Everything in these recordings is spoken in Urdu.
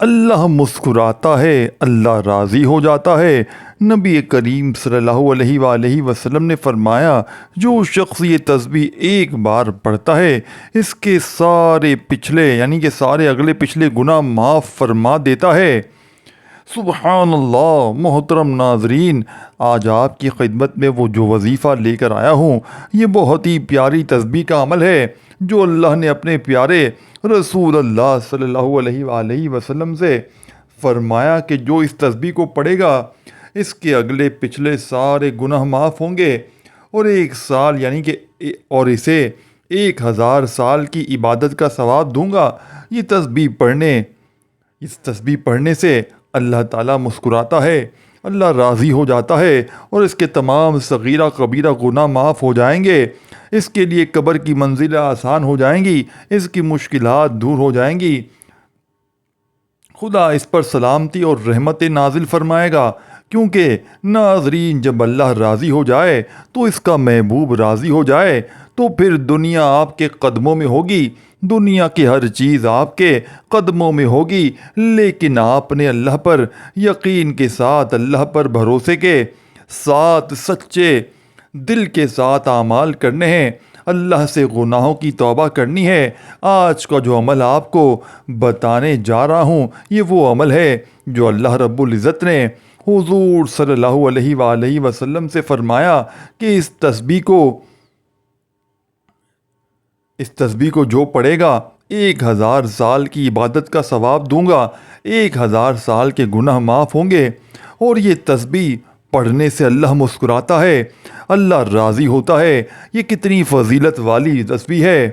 اللہ مسکراتا ہے، اللہ راضی ہو جاتا ہے۔ نبی کریم صلی اللہ علیہ وآلہ وسلم نے فرمایا، جو شخص یہ تسبیح ایک بار پڑھتا ہے اس کے سارے پچھلے یعنی کہ سارے اگلے پچھلے گناہ معاف فرما دیتا ہے۔ سبحان اللہ۔ محترم ناظرین، آج آپ کی خدمت میں وہ جو وظیفہ لے کر آیا ہوں یہ بہت ہی پیاری تسبیح کا عمل ہے جو اللہ نے اپنے پیارے رسول اللہ صلی اللہ علیہ وآلہ وسلم سے فرمایا کہ جو اس تسبیح کو پڑھے گا اس کے اگلے پچھلے سارے گناہ معاف ہوں گے، اور 1 سال یعنی کہ اور اسے 1000 سال کی عبادت کا ثواب دوں گا۔ یہ تسبیح پڑھنے سے اللہ تعالیٰ مسکراتا ہے، اللہ راضی ہو جاتا ہے، اور اس کے تمام صغیرہ کبیرہ گناہ معاف ہو جائیں گے۔ اس کے لیے قبر کی منزلیں آسان ہو جائیں گی، اس کی مشکلات دور ہو جائیں گی۔ خدا اس پر سلامتی اور رحمت نازل فرمائے گا، کیونکہ ناظرین جب اللہ راضی ہو جائے تو اس کا محبوب راضی ہو جائے تو پھر دنیا آپ کے قدموں میں ہوگی، دنیا کی ہر چیز آپ کے قدموں میں ہوگی، لیکن آپ نے اللہ پر یقین کے ساتھ، اللہ پر بھروسے کے ساتھ، سچے دل کے ساتھ اعمال کرنے ہیں، اللہ سے گناہوں کی توبہ کرنی ہے۔ آج کا جو عمل آپ کو بتانے جا رہا ہوں یہ وہ عمل ہے جو اللہ رب العزت نے حضور صلی اللہ علیہ وآلہ وسلم سے فرمایا کہ اس تسبیح کو جو پڑھے گا 1000 سال کی عبادت کا ثواب دوں گا، 1000 سال کے گناہ معاف ہوں گے۔ اور یہ تسبیح پڑھنے سے اللہ مسکراتا ہے، اللہ راضی ہوتا ہے۔ یہ کتنی فضیلت والی تسبیح ہے۔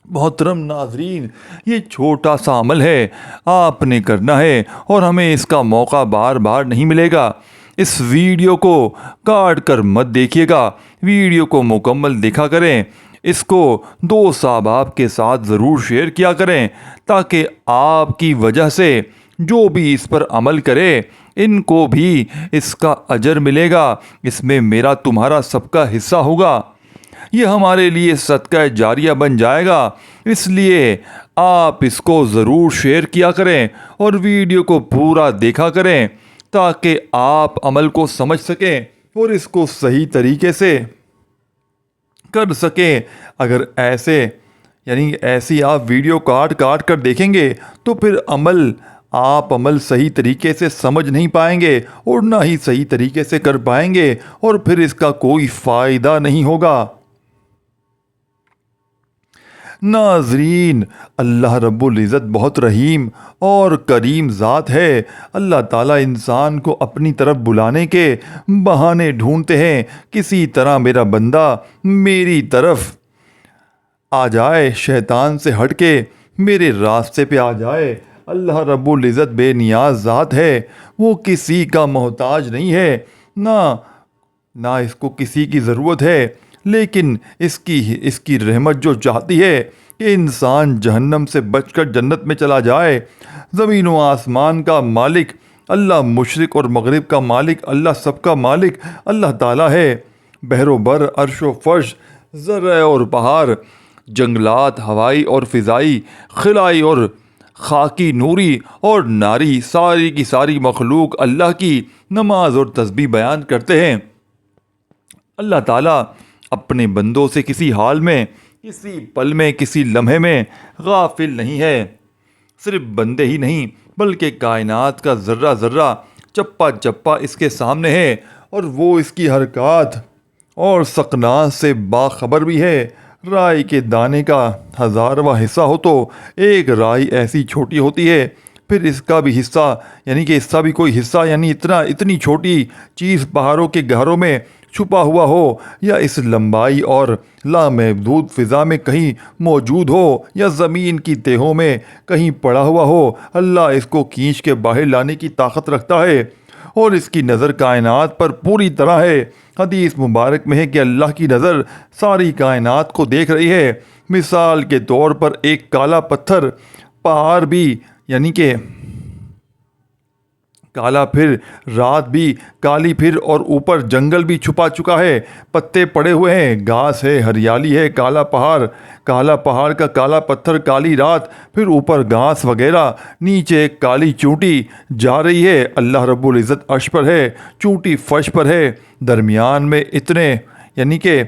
محترم ناظرین، یہ چھوٹا سا عمل ہے، آپ نے کرنا ہے، اور ہمیں اس کا موقع بار بار نہیں ملے گا۔ اس ویڈیو کو کاٹ کر مت دیکھیے گا، ویڈیو کو مکمل دیکھا کریں، اس کو دوست احباب کے ساتھ ضرور شیئر کیا کریں تاکہ آپ کی وجہ سے جو بھی اس پر عمل کرے ان کو بھی اس کا اجر ملے گا، اس میں میرا تمہارا سب کا حصہ ہوگا، یہ ہمارے لیے صدقہ جاریہ بن جائے گا۔ اس لیے آپ اس کو ضرور شیئر کیا کریں اور ویڈیو کو پورا دیکھا کریں تاکہ آپ عمل کو سمجھ سکیں اور اس کو صحیح طریقے سے کر سکیں۔ اگر ایسی آپ ویڈیو کاٹ کر دیکھیں گے تو پھر آپ عمل صحیح طریقے سے سمجھ نہیں پائیں گے اور نہ ہی صحیح طریقے سے کر پائیں گے، اور پھر اس کا کوئی فائدہ نہیں ہوگا۔ ناظرین، اللہ رب العزت بہت رحیم اور کریم ذات ہے۔ اللہ تعالیٰ انسان کو اپنی طرف بلانے کے بہانے ڈھونڈتے ہیں، کسی طرح میرا بندہ میری طرف آ جائے، شیطان سے ہٹ کے میرے راستے پہ آ جائے۔ اللہ رب العزت بے نیاز ذات ہے، وہ کسی کا محتاج نہیں ہے، نہ اس کو کسی کی ضرورت ہے، لیکن اس کی رحمت جو چاہتی ہے کہ انسان جہنم سے بچ کر جنت میں چلا جائے۔ زمین و آسمان کا مالک اللہ، مشرق اور مغرب کا مالک اللہ، سب کا مالک اللہ تعالیٰ ہے۔ بحر و بر، عرش و فرش، زرع اور پہاڑ، جنگلات، ہوائی اور فضائی، خلائی اور خاکی، نوری اور ناری، ساری کی ساری مخلوق اللہ کی نماز اور تسبیح بیان کرتے ہیں۔ اللہ تعالیٰ اپنے بندوں سے کسی حال میں، کسی پل میں، کسی لمحے میں غافل نہیں ہے۔ صرف بندے ہی نہیں بلکہ کائنات کا ذرہ ذرہ، چپا چپا اس کے سامنے ہے، اور وہ اس کی حرکات اور سکنات سے باخبر بھی ہے۔ رائی کے دانے کا 1000واں حصہ ہو تو ایک رائی ایسی چھوٹی ہوتی ہے، پھر اس کا بھی حصہ یعنی کہ اس کا بھی کوئی حصہ یعنی اتنی چھوٹی چیز پہاڑوں کے گہروں میں چھپا ہوا ہو، یا اس لمبائی اور لامحدود فضا میں کہیں موجود ہو، یا زمین کی تہوں میں کہیں پڑا ہوا ہو، اللہ اس کو کھینچ کے باہر لانے کی طاقت رکھتا ہے، اور اس کی نظر کائنات پر پوری طرح ہے۔ حدیث مبارک میں ہے کہ اللہ کی نظر ساری کائنات کو دیکھ رہی ہے۔ مثال کے طور پر ایک کالا پتھر پہاڑ بھی یعنی کہ کالا پھر رات بھی کالی پھر اور اوپر جنگل بھی چھپا چکا ہے، پتے پڑے ہوئے ہیں، گھاس ہے، ہریالی ہے، کالا پہاڑ کا کالا پتھر، کالی رات، پھر اوپر گھاس وغیرہ، نیچے ایک کالی چونٹی جا رہی ہے۔ اللہ رب العزت عرش پر ہے، چونٹی فرش پر ہے، درمیان میں اتنے یعنی کہ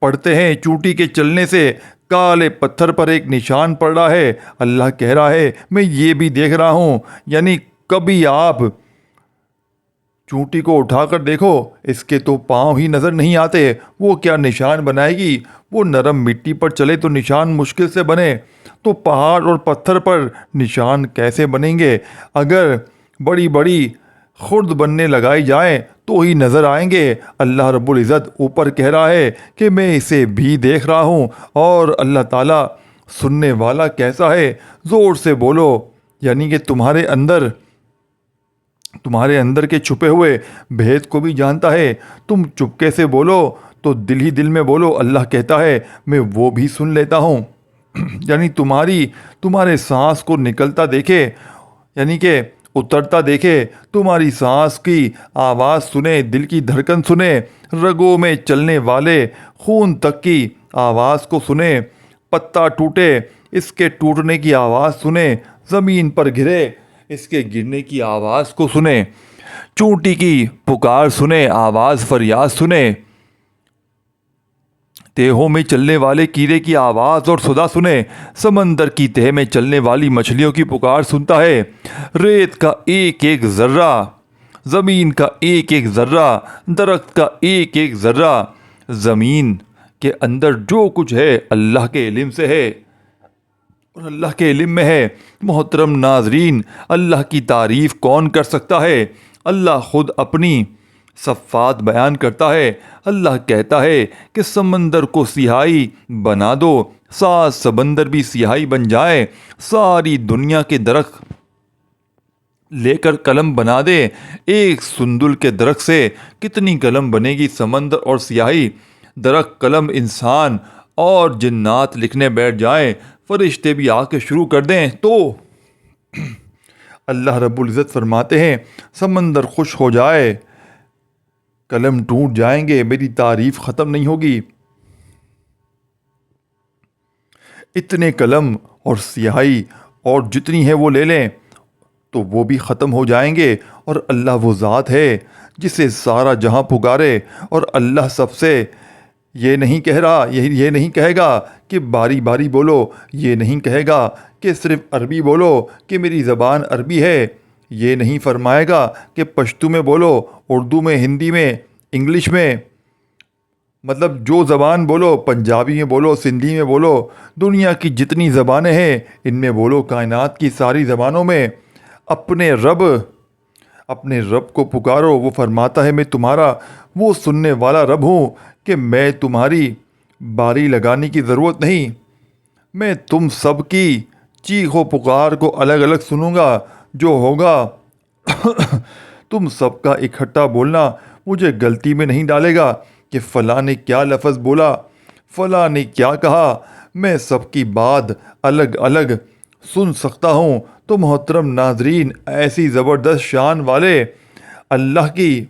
پڑھتے ہیں چونٹی کے چلنے سے کالے پتھر پر ایک نشان پڑ رہا ہے۔ اللہ کہہ رہا ہے میں یہ بھی دیکھ رہا ہوں، یعنی کبھی آپ چونٹی کو اٹھا کر دیکھو، اس کے تو پاؤں ہی نظر نہیں آتے، وہ کیا نشان بنائے گی؟ وہ نرم مٹی پر چلے تو نشان مشکل سے بنے، تو پہاڑ اور پتھر پر نشان کیسے بنیں گے؟ اگر بڑی بڑی خرد بننے لگائی جائیں تو ہی نظر آئیں گے۔ اللہ رب العزت اوپر کہہ رہا ہے کہ میں اسے بھی دیکھ رہا ہوں، اور اللہ تعالیٰ سننے والا کیسا ہے؟ زور سے بولو، یعنی کہ تمہارے اندر کے چھپے ہوئے بھید کو بھی جانتا ہے۔ تم چپکے سے بولو تو دل ہی دل میں بولو، اللہ کہتا ہے میں وہ بھی سن لیتا ہوں۔ یعنی تمہارے سانس کو نکلتا دیکھے، یعنی کہ اترتا دیکھے، تمہاری سانس کی آواز سنے، دل کی دھڑکن سنے، رگوں میں چلنے والے خون تک کی آواز کو سنے، پتا ٹوٹے اس کے ٹوٹنے کی آواز سنے، زمین پر گرے اس کے گرنے کی آواز کو سنے، چونٹی کی پکار سنے، آواز فریاد سنے، تہوں میں چلنے والے کیڑے کی آواز اور صدا سنے، سمندر کی تہ میں چلنے والی مچھلیوں کی پکار سنتا ہے، ریت کا ایک ایک ذرہ، زمین کا ایک ایک ذرہ، درخت کا ایک ایک ذرہ، زمین کے اندر جو کچھ ہے اللہ کے علم سے ہے اور اللہ کے علم میں ہے۔ محترم ناظرین، اللہ کی تعریف کون کر سکتا ہے؟ اللہ خود اپنی صفات بیان کرتا ہے۔ اللہ کہتا ہے کہ سمندر کو سیاہی بنا دو، 7 سمندر بھی سیاہی بن جائے، ساری دنیا کے درخت لے کر قلم بنا دے، ایک سندل کے درخت سے کتنی قلم بنے گی؟ سمندر اور سیاہی، درخت، قلم، انسان اور جنات لکھنے بیٹھ جائیں، فرشتے بھی آ کے شروع کر دیں تو اللہ رب العزت فرماتے ہیں سمندر خوش ہو جائے، قلم ٹوٹ جائیں گے، میری تعریف ختم نہیں ہوگی۔ اتنے قلم اور سیاہی اور جتنی ہے وہ لے لیں تو وہ بھی ختم ہو جائیں گے، اور اللہ وہ ذات ہے جسے سارا جہاں پکارے، اور اللہ سب سے یہ نہیں کہہ رہا، یہ نہیں کہے گا کہ باری باری بولو، یہ نہیں کہے گا کہ صرف عربی بولو کہ میری زبان عربی ہے، یہ نہیں فرمائے گا کہ پشتو میں بولو، اردو میں، ہندی میں، انگلش میں، مطلب جو زبان بولو، پنجابی میں بولو، سندھی میں بولو، دنیا کی جتنی زبانیں ہیں ان میں بولو، کائنات کی ساری زبانوں میں اپنے رب کو پکارو۔ وہ فرماتا ہے میں تمہارا وہ سننے والا رب ہوں کہ میں تمہاری باری لگانے کی ضرورت نہیں، میں تم سب کی چیخ و پکار کو الگ الگ سنوں گا، جو ہوگا تم سب کا اکٹھا بولنا مجھے غلطی میں نہیں ڈالے گا کہ فلاں نے کیا لفظ بولا، فلاں نے کیا کہا، میں سب کی بات الگ الگ سن سکتا ہوں۔ تو محترم ناظرین، ایسی زبردست شان والے اللہ کی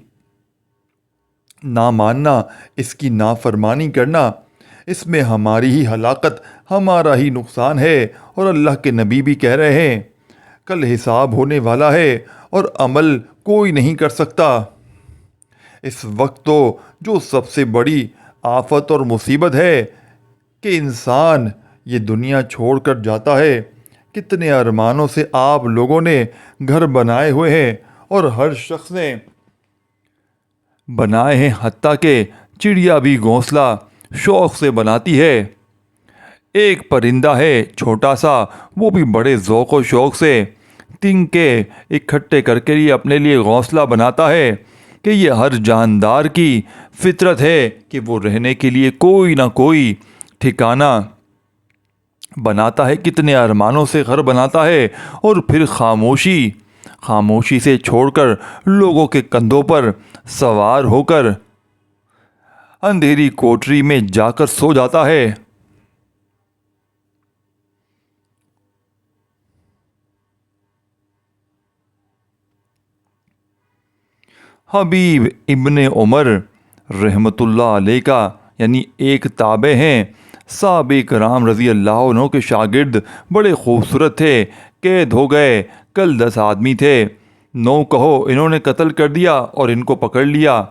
نہ ماننا، اس کی نافرمانی کرنا، اس میں ہماری ہی ہلاکت، ہمارا ہی نقصان ہے۔ اور اللہ کے نبی بھی کہہ رہے ہیں کل حساب ہونے والا ہے اور عمل کوئی نہیں کر سکتا۔ اس وقت تو جو سب سے بڑی آفت اور مصیبت ہے کہ انسان یہ دنیا چھوڑ کر جاتا ہے۔ کتنے ارمانوں سے آپ لوگوں نے گھر بنائے ہوئے ہیں، اور ہر شخص نے بنائے ہیں، حتیٰ کہ چڑیا بھی گھونسلہ شوق سے بناتی ہے۔ ایک پرندہ ہے چھوٹا سا، وہ بھی بڑے ذوق و شوق سے تنکے اکٹھے کر کے یہ اپنے لیے گھونسلہ بناتا ہے، کہ یہ ہر جاندار کی فطرت ہے کہ وہ رہنے کے لیے کوئی نہ کوئی ٹھکانہ بناتا ہے، کتنے ارمانوں سے گھر بناتا ہے، اور پھر خاموشی سے چھوڑ کر لوگوں کے کندھوں پر سوار ہو کر اندھیری کوٹری میں جا کر سو جاتا ہے۔ حبیب ابن عمر رحمۃ اللہ علیہ کا یعنی ایک تابع ہیں، صحابہ کرام رضی اللہ عنہ کے شاگرد بڑے خوبصورت تھے، قید ہو گئے، کل 10 آدمی تھے، 9 کہو انہوں نے قتل کر دیا اور ان کو پکڑ لیا۔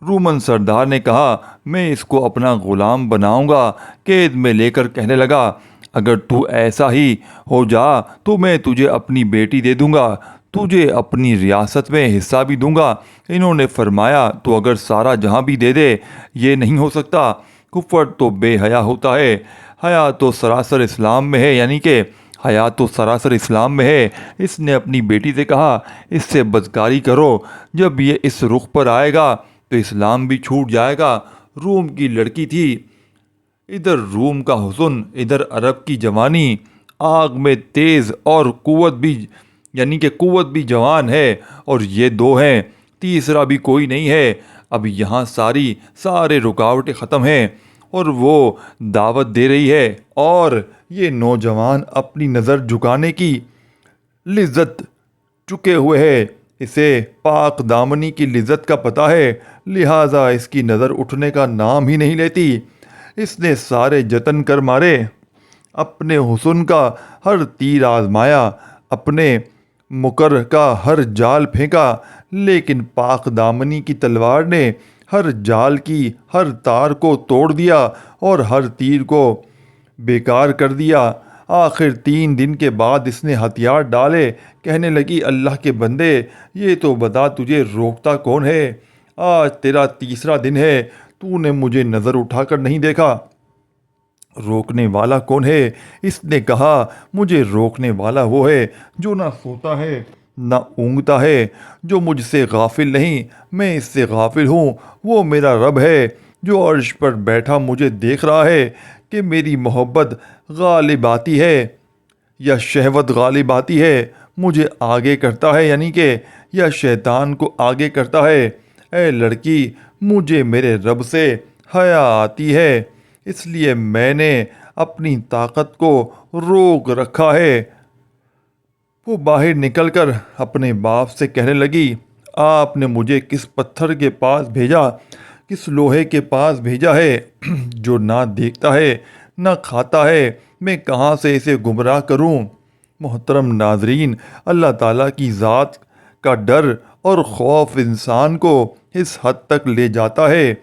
رومن سردار نے کہا میں اس کو اپنا غلام بناؤں گا، قید میں لے کر کہنے لگا اگر تو ایسا ہی ہو جا تو میں تجھے اپنی بیٹی دے دوں گا، تجھے اپنی ریاست میں حصہ بھی دوں گا۔ انہوں نے فرمایا تو اگر سارا جہاں بھی دے دے یہ نہیں ہو سکتا، کفر تو بے حیا ہوتا ہے، حیا تو سراسر اسلام میں ہے، یعنی کہ حیا تو سراسر اسلام میں ہے۔ اس نے اپنی بیٹی سے کہا اس سے بدکاری کرو، جب یہ اس رخ پر آئے گا تو اسلام بھی چھوٹ جائے گا۔ روم کی لڑکی تھی، ادھر روم کا حسن، ادھر عرب کی جوانی، آگ میں تیز اور قوت بھی یعنی کہ قوت بھی جوان ہے، اور یہ 2 ہیں، تیسرا بھی کوئی نہیں ہے۔ اب یہاں سارے رکاوٹیں ختم ہیں اور وہ دعوت دے رہی ہے، اور یہ نوجوان اپنی نظر جھکانے کی لذت چکے ہوئے ہے، اسے پاک دامنی کی لذت کا پتہ ہے، لہٰذا اس کی نظر اٹھنے کا نام ہی نہیں لیتی۔ اس نے سارے جتن کر مارے، اپنے حسن کا ہر تیر آزمایا، اپنے مکر کا ہر جال پھینکا، لیکن پاک دامنی کی تلوار نے ہر جال کی ہر تار کو توڑ دیا اور ہر تیر کو بیکار کر دیا۔ آخر 3 دن کے بعد اس نے ہتھیار ڈالے، کہنے لگی اللہ کے بندے یہ تو بتا تجھے روکتا کون ہے؟ آج تیرا 3را دن ہے، تو نے مجھے نظر اٹھا کر نہیں دیکھا، روکنے والا کون ہے؟ اس نے کہا مجھے روکنے والا وہ ہے جو نہ سوتا ہے نہ اونگتا ہے، جو مجھ سے غافل نہیں، میں اس سے غافل ہوں۔ وہ میرا رب ہے جو عرش پر بیٹھا مجھے دیکھ رہا ہے کہ میری محبت غالب آتی ہے یا شہوت غالب آتی ہے، مجھے آگے کرتا ہے یعنی کہ یا شیطان کو آگے کرتا ہے۔ اے لڑکی مجھے میرے رب سے حیا آتی ہے، اس لیے میں نے اپنی طاقت کو روک رکھا ہے۔ وہ باہر نکل کر اپنے باپ سے کہنے لگی آپ نے مجھے کس پتھر کے پاس بھیجا، کس لوہے کے پاس بھیجا ہے جو نہ دیکھتا ہے نہ کھاتا ہے، میں کہاں سے اسے گمراہ کروں؟ محترم ناظرین، اللہ تعالیٰ کی ذات کا ڈر اور خوف انسان کو اس حد تک لے جاتا ہے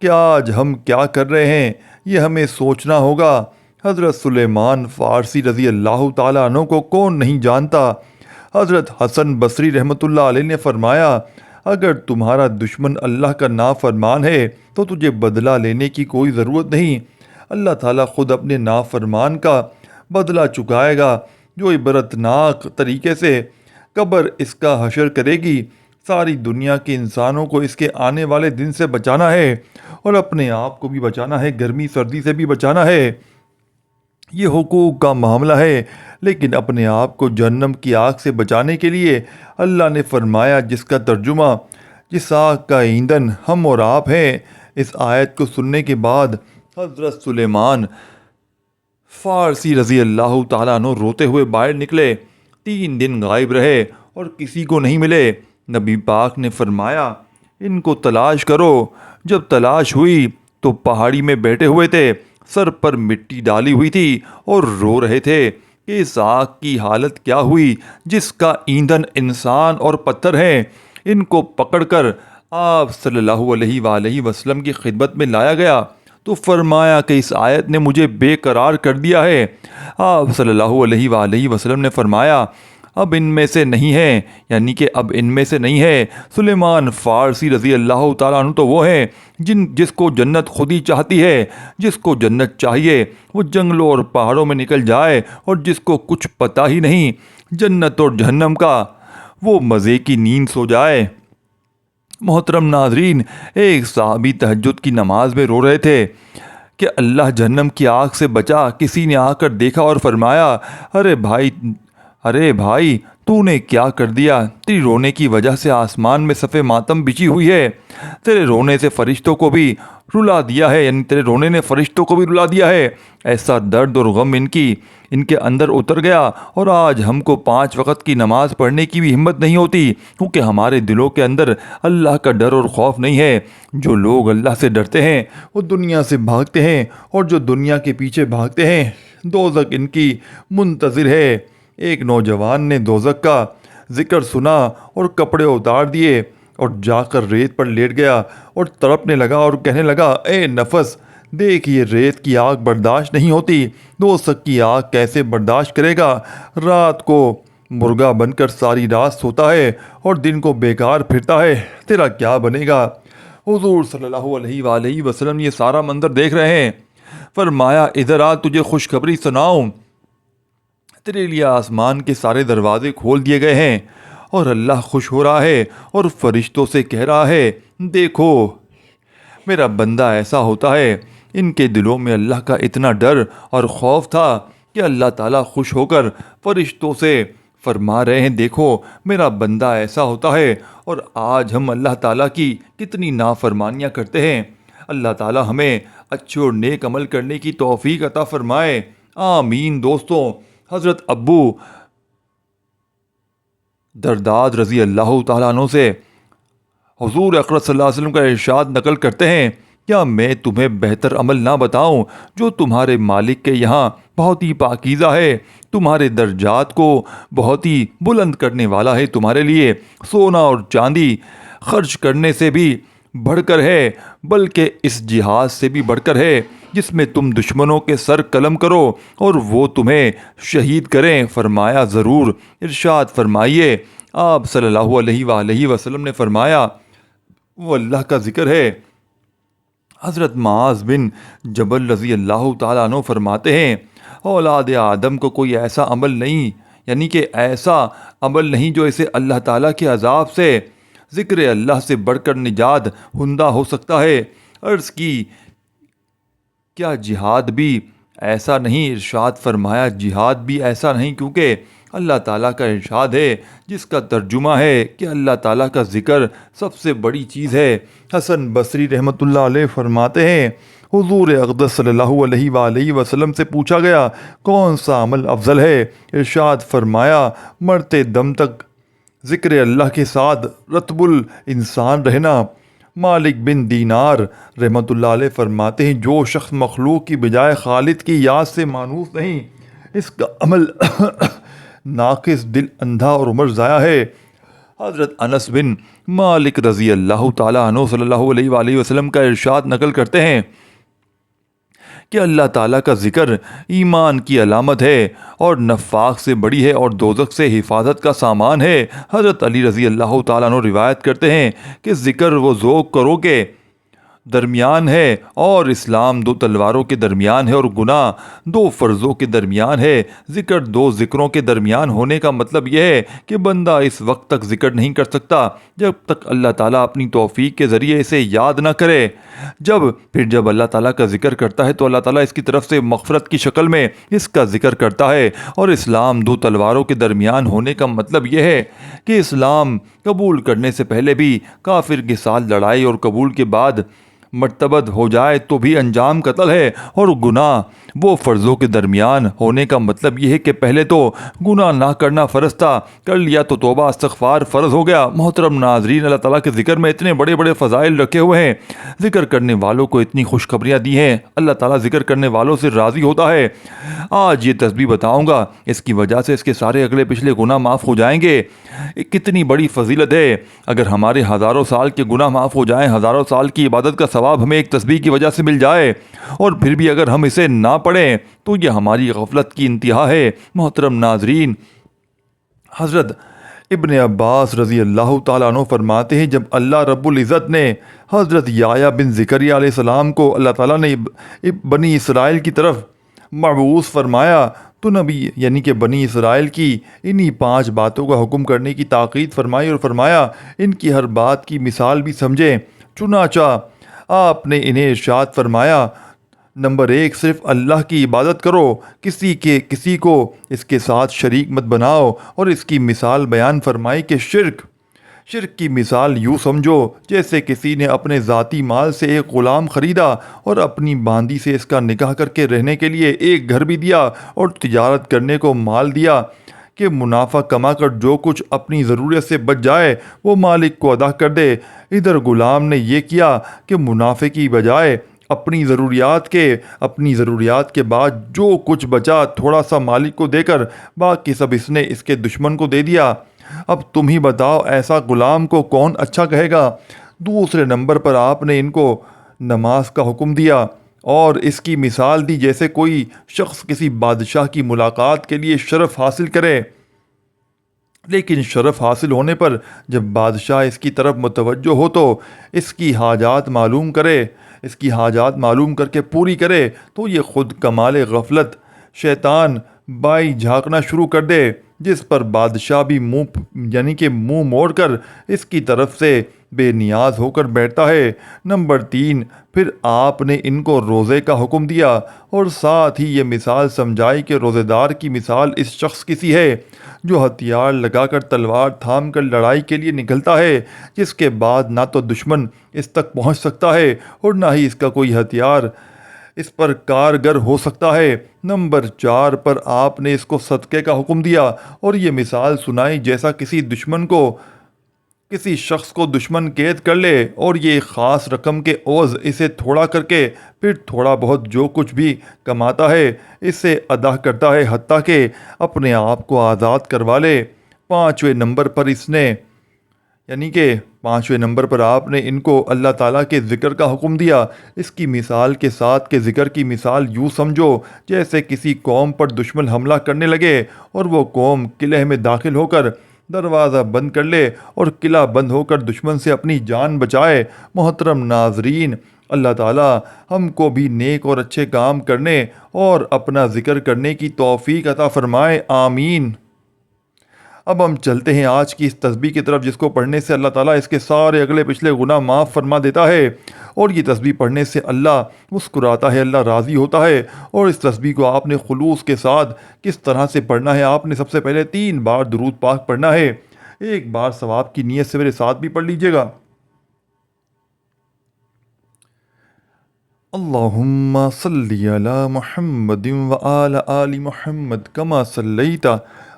کہ آج ہم کیا کر رہے ہیں یہ ہمیں سوچنا ہوگا۔ حضرت سلیمان فارسی رضی اللہ تعالیٰ عنہ کو کون نہیں جانتا؟ حضرت حسن بصری رحمۃ اللہ علیہ نے فرمایا اگر تمہارا دشمن اللہ کا نافرمان ہے تو تجھے بدلہ لینے کی کوئی ضرورت نہیں، اللہ تعالیٰ خود اپنے نافرمان کا بدلہ چکائے گا۔ جو عبرتناک طریقے سے قبر اس کا حشر کرے گی، ساری دنیا کے انسانوں کو اس کے آنے والے دن سے بچانا ہے اور اپنے آپ کو بھی بچانا ہے، گرمی سردی سے بھی بچانا ہے۔ یہ حقوق کا معاملہ ہے، لیکن اپنے آپ کو جہنم کی آگ سے بچانے کے لیے اللہ نے فرمایا جس کا ترجمہ جس آگ کا ایندھن ہم اور آپ ہیں۔ اس آیت کو سننے کے بعد حضرت سلیمان فارسی رضی اللہ تعالیٰ عنہ روتے ہوئے باہر نکلے، 3 دن غائب رہے اور کسی کو نہیں ملے۔ نبی پاک نے فرمایا ان کو تلاش کرو۔ جب تلاش ہوئی تو پہاڑی میں بیٹھے ہوئے تھے، سر پر مٹی ڈالی ہوئی تھی اور رو رہے تھے کہ اس آگ کی حالت کیا ہوئی جس کا ایندھن انسان اور پتھر ہیں۔ ان کو پکڑ کر آپ صلی اللہ علیہ وآلہ وسلم کی خدمت میں لایا گیا تو فرمایا کہ اس آیت نے مجھے بے قرار کر دیا ہے۔ آپ صلی اللہ علیہ وآلہ وسلم نے فرمایا اب ان میں سے نہیں ہے، یعنی کہ اب ان میں سے نہیں ہے۔ سلیمان فارسی رضی اللہ تعالیٰ عنہ تو وہ ہیں جس کو جنت خود ہی چاہتی ہے، جس کو جنت چاہیے وہ جنگلوں اور پہاڑوں میں نکل جائے، اور جس کو کچھ پتہ ہی نہیں جنت اور جہنم کا وہ مزے کی نیند سو جائے۔ محترم ناظرین، ایک صحابی تہجد کی نماز میں رو رہے تھے کہ اللہ جہنم کی آگ سے بچا۔ کسی نے آ کر دیکھا اور فرمایا ارے بھائی تو نے کیا کر دیا؟ تیری رونے کی وجہ سے آسمان میں صف ماتم بچھی ہوئی ہے، تیرے رونے سے فرشتوں کو بھی رلا دیا ہے، یعنی تیرے رونے نے فرشتوں کو بھی رلا دیا ہے۔ ایسا درد اور غم ان کے اندر اتر گیا، اور آج ہم کو 5 وقت کی نماز پڑھنے کی بھی ہمت نہیں ہوتی، کیونکہ ہمارے دلوں کے اندر اللہ کا ڈر اور خوف نہیں ہے۔ جو لوگ اللہ سے ڈرتے ہیں وہ دنیا سے بھاگتے ہیں، اور جو دنیا کے پیچھے بھاگتے ہیں دوزخ ان کی منتظر ہے۔ ایک نوجوان نے دوزخ کا ذکر سنا اور کپڑے اتار دیے اور جا کر ریت پر لیٹ گیا اور تڑپنے لگا اور کہنے لگا، اے نفس، دیکھ یہ ریت کی آگ برداشت نہیں ہوتی، دوزخ کی آگ کیسے برداشت کرے گا؟ رات کو مرغا بن کر ساری رات سوتا ہے اور دن کو بیکار پھرتا ہے، تیرا کیا بنے گا؟ حضور صلی اللہ علیہ وآلہ وسلم یہ سارا منظر دیکھ رہے ہیں۔ فرمایا، ادھر آ، تجھے خوشخبری سناؤں، تیرے لیے آسمان کے سارے دروازے کھول دیے گئے ہیں، اور اللہ خوش ہو رہا ہے اور فرشتوں سے کہہ رہا ہے، دیکھو میرا بندہ ایسا ہوتا ہے۔ ان کے دلوں میں اللہ کا اتنا ڈر اور خوف تھا کہ اللہ تعالیٰ خوش ہو کر فرشتوں سے فرما رہے ہیں، دیکھو میرا بندہ ایسا ہوتا ہے۔ اور آج ہم اللہ تعالیٰ کی کتنی نافرمانیاں کرتے ہیں۔ اللہ تعالیٰ ہمیں اچھے اور نیک عمل کرنے کی توفیق عطا فرمائے، آمین۔ دوستوں، حضرت ابو درداد رضی اللہ تعالیٰ عنہ سے حضور اکرم صلی اللہ علیہ وسلم کا ارشاد نقل کرتے ہیں، کیا میں تمہیں بہتر عمل نہ بتاؤں جو تمہارے مالک کے یہاں بہت ہی پاکیزہ ہے، تمہارے درجات کو بہت ہی بلند کرنے والا ہے، تمہارے لیے سونا اور چاندی خرچ کرنے سے بھی بڑھ کر ہے، بلکہ اس جہاد سے بھی بڑھ کر ہے جس میں تم دشمنوں کے سر قلم کرو اور وہ تمہیں شہید کریں۔ فرمایا، ضرور، ارشاد فرمائیے۔ آپ صلی اللہ علیہ وآلہ وسلم نے فرمایا، وہ اللہ کا ذکر ہے۔ حضرت معاذ بن جبل رضی اللہ تعالیٰ عنہ فرماتے ہیں، اولاد آدم کو کوئی ایسا عمل نہیں، یعنی کہ ایسا عمل نہیں جو اسے اللہ تعالیٰ کے عذاب سے، ذکر اللہ سے بڑھ کر نجات ہندہ ہو سکتا ہے۔ عرض کی، کیا جہاد بھی ایسا نہیں؟ ارشاد فرمایا، جہاد بھی ایسا نہیں، کیونکہ اللہ تعالیٰ کا ارشاد ہے جس کا ترجمہ ہے کہ اللہ تعالیٰ کا ذکر سب سے بڑی چیز ہے۔ حسن بصری رحمۃ اللہ علیہ فرماتے ہیں، حضور اقدس صلی اللہ علیہ وآلہ وسلم سے پوچھا گیا، کون سا عمل افضل ہے؟ ارشاد فرمایا، مرتے دم تک ذکر اللہ کے ساتھ رتب الانسان رہنا۔ مالک بن دینار رحمۃ اللہ علیہ فرماتے ہیں، جو شخص مخلوق کی بجائے خالق کی یاد سے مانوس نہیں، اس کا عمل ناقص، دل اندھا اور عمر ضائع ہے۔ حضرت انس بن مالک رضی اللہ تعالیٰ عنہ صلی اللہ علیہ وآلہ وسلم کا ارشاد نقل کرتے ہیں کہ اللہ تعالیٰ کا ذکر ایمان کی علامت ہے اور نفاق سے بڑی ہے اور دوزخ سے حفاظت کا سامان ہے۔ حضرت علی رضی اللہ تعالیٰ عنہ روایت کرتے ہیں کہ ذکر وہ ذوق کرو کے درمیان ہے، اور اسلام 2 تلواروں کے درمیان ہے، اور گناہ 2 فرضوں کے درمیان ہے۔ ذکر 2 ذکروں کے درمیان ہونے کا مطلب یہ ہے کہ بندہ اس وقت تک ذکر نہیں کر سکتا جب تک اللہ تعالیٰ اپنی توفیق کے ذریعے اسے یاد نہ کرے۔ جب اللہ تعالیٰ کا ذکر کرتا ہے تو اللہ تعالیٰ اس کی طرف سے مغفرت کی شکل میں اس کا ذکر کرتا ہے۔ اور اسلام 2 تلواروں کے درمیان ہونے کا مطلب یہ ہے کہ اسلام قبول کرنے سے پہلے بھی کافر کے ساتھ لڑائی، اور قبول کے بعد مرتبت ہو جائے تو بھی انجام قتل ہے۔ اور گناہ وہ فرضوں کے درمیان ہونے کا مطلب یہ ہے کہ پہلے تو گناہ نہ کرنا فرض تھا، کر لیا تو توبہ استغفار فرض ہو گیا۔ محترم ناظرین، اللہ تعالیٰ کے ذکر میں اتنے بڑے بڑے فضائل رکھے ہوئے ہیں، ذکر کرنے والوں کو اتنی خوشخبریاں دی ہیں، اللہ تعالیٰ ذکر کرنے والوں سے راضی ہوتا ہے۔ آج یہ تسبیح بتاؤں گا، اس کی وجہ سے اس کے سارے اگلے پچھلے گناہ معاف ہو جائیں گے۔ کتنی بڑی فضیلت ہے، اگر ہمارے ہزاروں سال کے گناہ معاف ہو جائیں، ہزاروں سال کی عبادت کا ثواب ہمیں ایک تسبیح کی وجہ سے مل جائے، اور پھر بھی اگر ہم اسے نہ پڑھیں تو یہ ہماری غفلت کی انتہا ہے۔ محترم ناظرین، حضرت ابن عباس رضی اللہ تعالیٰ عنہ فرماتے ہیں، جب اللہ رب العزت نے حضرت یحییٰ بن زکریا علیہ السلام کو اللہ تعالیٰ نے بنی اسرائیل کی طرف مبعوث فرمایا تو نبی یعنی کہ بنی اسرائیل کی انہی 5 باتوں کا حکم کرنے کی تاکید فرمائی، اور فرمایا ان کی ہر بات کی مثال بھی سمجھیں۔ چنانچہ آپ نے انہیں ارشاد فرمایا، نمبر 1، صرف اللہ کی عبادت کرو، کسی کو اس کے ساتھ شریک مت بناؤ، اور اس کی مثال بیان فرمائی کہ شرک کی مثال یوں سمجھو جیسے کسی نے اپنے ذاتی مال سے ایک غلام خریدا اور اپنی باندی سے اس کا نکاح کر کے رہنے کے لیے ایک گھر بھی دیا اور تجارت کرنے کو مال دیا کہ منافع کما کر جو کچھ اپنی ضرورت سے بچ جائے وہ مالک کو ادا کر دے۔ ادھر غلام نے یہ کیا کہ منافع کی بجائے اپنی ضروریات کے بعد جو کچھ بچا تھوڑا سا مالک کو دے کر باقی سب اس نے اس کے دشمن کو دے دیا۔ اب تم ہی بتاؤ ایسا غلام کو کون اچھا کہے گا؟ دوسرے نمبر پر آپ نے ان کو نماز کا حکم دیا اور اس کی مثال دی جیسے کوئی شخص کسی بادشاہ کی ملاقات کے لیے شرف حاصل کرے، لیکن شرف حاصل ہونے پر جب بادشاہ اس کی طرف متوجہ ہو تو اس کی حاجات معلوم کر کے پوری کرے تو یہ خود کمال غفلت شیطان بائی جھانکنا شروع کر دے، جس پر بادشاہ بھی منہ موڑ کر اس کی طرف سے بے نیاز ہو کر بیٹھتا ہے۔ نمبر 3، پھر آپ نے ان کو روزے کا حکم دیا اور ساتھ ہی یہ مثال سمجھائی کہ روزے دار کی مثال اس شخص کی سی ہے جو ہتھیار لگا کر تلوار تھام کر لڑائی کے لیے نکلتا ہے، جس کے بعد نہ تو دشمن اس تک پہنچ سکتا ہے اور نہ ہی اس کا کوئی ہتھیار اس پر کارگر ہو سکتا ہے۔ نمبر 4 پر آپ نے اس کو صدقے کا حکم دیا اور یہ مثال سنائی جیسا کسی شخص کو دشمن قید کر لے اور یہ خاص رقم کے عوض اسے تھوڑا کر کے پھر تھوڑا بہت جو کچھ بھی کماتا ہے اسے ادا کرتا ہے حتیٰ کہ اپنے آپ کو آزاد کروا لے۔ پانچویں نمبر پر آپ نے ان کو اللہ تعالیٰ کے ذکر کا حکم دیا، اس کی مثال کے ساتھ کہ ذکر کی مثال یوں سمجھو جیسے کسی قوم پر دشمن حملہ کرنے لگے اور وہ قوم قلعے میں داخل ہو کر دروازہ بند کر لے اور قلعہ بند ہو کر دشمن سے اپنی جان بچائے۔ محترم ناظرین، اللہ تعالیٰ ہم کو بھی نیک اور اچھے کام کرنے اور اپنا ذکر کرنے کی توفیق عطا فرمائے، آمین۔ اب ہم چلتے ہیں آج کی اس تسبیح کی طرف جس کو پڑھنے سے اللہ تعالیٰ اس کے سارے اگلے پچھلے گناہ معاف فرما دیتا ہے، اور یہ تسبیح پڑھنے سے اللہ مسکراتا ہے، اللہ راضی ہوتا ہے۔ اور اس تسبیح کو آپ نے خلوص کے ساتھ کس طرح سے پڑھنا ہے؟ آپ نے سب سے پہلے 3 بار درود پاک پڑھنا ہے، 1 بار ثواب کی نیت سے میرے ساتھ بھی پڑھ لیجئے گا۔ اللہم صلی علی محمد وآل آل محمد کما صلیت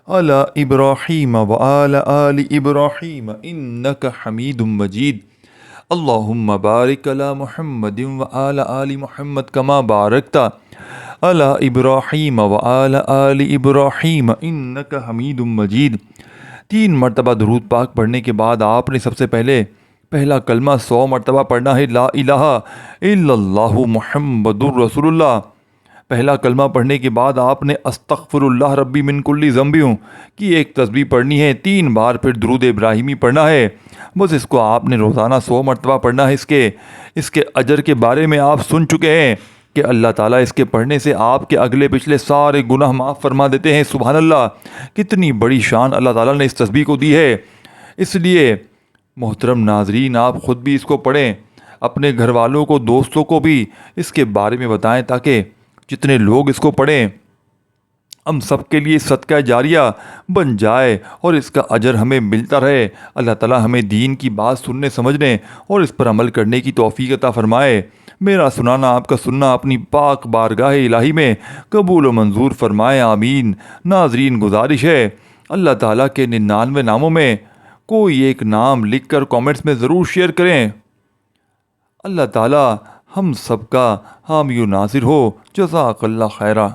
علی ابراہیم وآل آل ابراہیم انک حمید مجید۔ اللہم بارک علی محمد وآل آل محمد کما بارکت علی ابراہیم وآل آل ابراہیم انک حمید مجید۔ 3 مرتبہ درود پاک پڑھنے کے بعد آپ نے سب سے پہلا کلمہ 100 مرتبہ پڑھنا ہے، لا الہ الا اللہ محمد الرسول اللہ۔ پہلا کلمہ پڑھنے کے بعد آپ نے استغفر اللہ ربی من کل ذنب کی ایک تسبیح پڑھنی ہے، 3 بار پھر درود ابراہیمی پڑھنا ہے۔ بس اس کو آپ نے روزانہ 100 مرتبہ پڑھنا ہے۔ اس کے اجر کے بارے میں آپ سن چکے ہیں کہ اللہ تعالیٰ اس کے پڑھنے سے آپ کے اگلے پچھلے سارے گناہ معاف فرما دیتے ہیں۔ سبحان اللہ، کتنی بڑی شان اللہ تعالیٰ نے اس تسبیح کو دی ہے۔ اس لیے محترم ناظرین، آپ خود بھی اس کو پڑھیں، اپنے گھر والوں کو، دوستوں کو بھی اس کے بارے میں بتائیں تاکہ جتنے لوگ اس کو پڑھیں ہم سب کے لیے صدقہ جاریہ بن جائے اور اس کا اجر ہمیں ملتا رہے۔ اللہ تعالیٰ ہمیں دین کی بات سننے سمجھنے اور اس پر عمل کرنے کی توفیق عطا فرمائے۔ میرا سنانا، آپ کا سننا اپنی پاک بارگاہ الہی میں قبول و منظور فرمائے، آمین۔ ناظرین، گزارش ہے اللہ تعالیٰ کے 99 ناموں میں کوئی ایک نام لکھ کر کامنٹس میں ضرور شیئر کریں۔ اللہ تعالیٰ ہم سب کا حامی و ناصر ہو۔ جزاک اللہ خیرہ۔